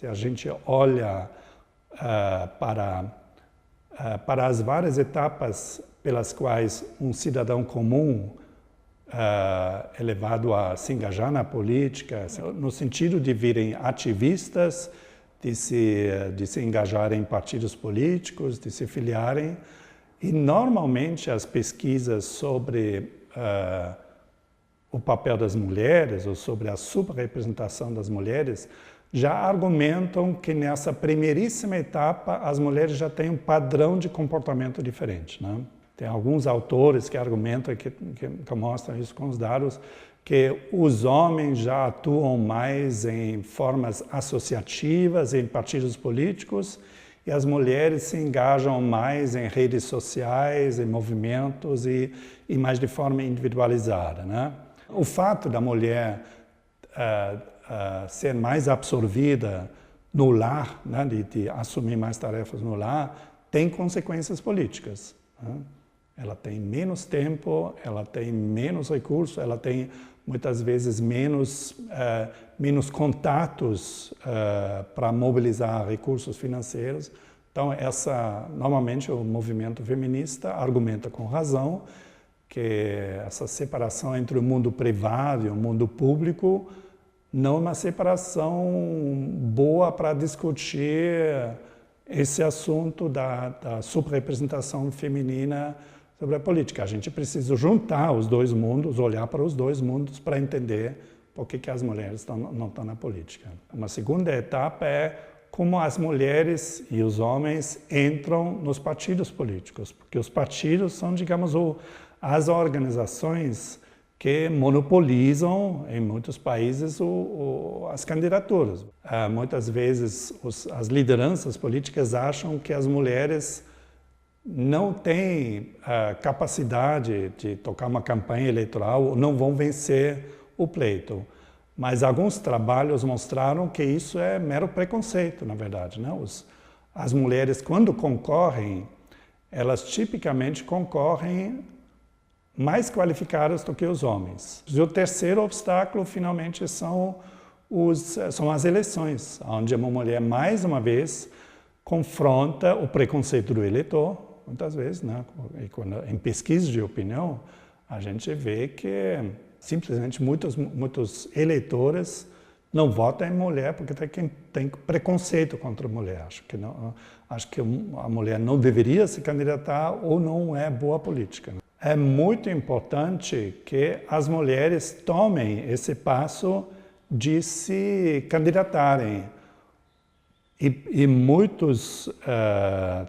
Se a gente olha para as várias etapas pelas quais um cidadão comum é levado a se engajar na política, no sentido de virem ativistas, de se engajarem em partidos políticos, de se filiarem, e normalmente as pesquisas sobre o papel das mulheres ou sobre a subrepresentação das mulheres já argumentam que nessa primeiríssima etapa as mulheres já têm um padrão de comportamento diferente, né? Tem alguns autores que argumentam, que mostram isso com os dados, que os homens já atuam mais em formas associativas, em partidos políticos, e as mulheres se engajam mais em redes sociais, em movimentos e mais de forma individualizada, né? O fato da mulher ser mais absorvida no lar, né, de assumir mais tarefas no lar, tem consequências políticas, né? Ela tem menos tempo, ela tem menos recursos, ela tem muitas vezes menos contatos para mobilizar recursos financeiros. Então, normalmente o movimento feminista argumenta com razão que essa separação entre o mundo privado e o mundo público não é uma separação boa para discutir esse assunto da subrepresentação feminina sobre a política. A gente precisa juntar os dois mundos, olhar para os dois mundos para entender por que as mulheres não estão na política. Uma segunda etapa é como as mulheres e os homens entram nos partidos políticos, porque os partidos são, digamos, as organizações que monopolizam, em muitos países, as candidaturas. Muitas vezes, as lideranças políticas acham que as mulheres não têm capacidade de tocar uma campanha eleitoral ou não vão vencer o pleito. Mas alguns trabalhos mostraram que isso é mero preconceito, na verdade, né? As mulheres, quando concorrem, elas tipicamente concorrem mais qualificadas do que os homens. E o terceiro obstáculo, finalmente, são as eleições, onde uma mulher, mais uma vez, confronta o preconceito do eleitor, muitas vezes, né? Em pesquisas de opinião, a gente vê que simplesmente muitos eleitores não votam em mulher porque tem preconceito contra a mulher. Acho que a mulher não deveria se candidatar ou não é boa política, né? É muito importante que as mulheres tomem esse passo de se candidatarem. E muitos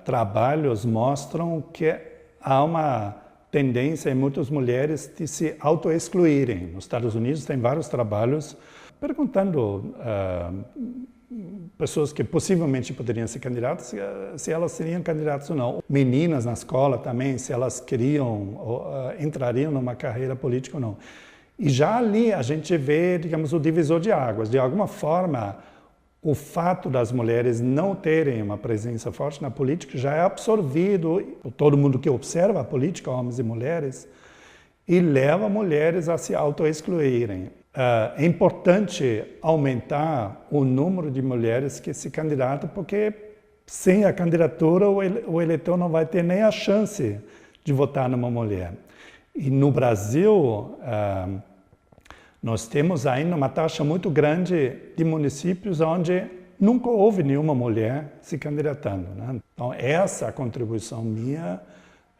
trabalhos mostram que há uma tendência em muitas mulheres de se auto-excluírem. Nos Estados Unidos tem vários trabalhos perguntando pessoas que possivelmente poderiam ser candidatas, se elas seriam candidatas ou não. Meninas na escola também, se elas queriam entrariam numa carreira política ou não. E já ali a gente vê, digamos, o divisor de águas. De alguma forma, o fato das mulheres não terem uma presença forte na política já é absorvido por todo mundo que observa a política, homens e mulheres, e leva mulheres a se auto-excluírem. É importante aumentar o número de mulheres que se candidatam, porque sem a candidatura o eleitor não vai ter nem a chance de votar numa mulher. E no Brasil, nós temos ainda uma taxa muito grande de municípios onde nunca houve nenhuma mulher se candidatando, né? Então, essa contribuição minha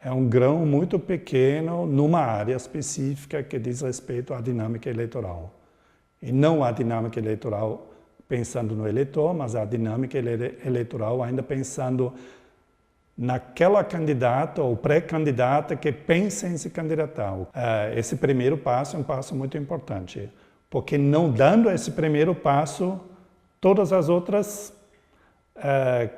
é um grão muito pequeno numa área específica que diz respeito à dinâmica eleitoral. E não a dinâmica eleitoral pensando no eleitor, mas a dinâmica eleitoral ainda pensando naquela candidata ou pré-candidata que pensa em se candidatar. Esse primeiro passo é um passo muito importante, porque não dando esse primeiro passo, todas as outras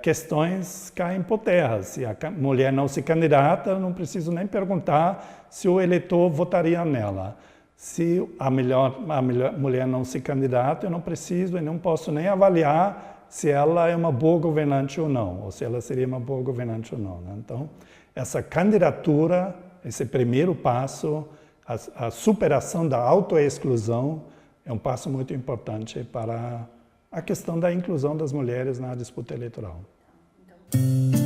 questões caem por terra. Se a mulher não se candidata, não preciso nem perguntar se o eleitor votaria nela. Se a mulher não se candidata, eu não preciso e não posso nem avaliar se ela é uma boa governante ou não, ou se ela seria uma boa governante ou não, né? Então, essa candidatura, esse primeiro passo, a superação da autoexclusão, é um passo muito importante para a questão da inclusão das mulheres na disputa eleitoral. Então...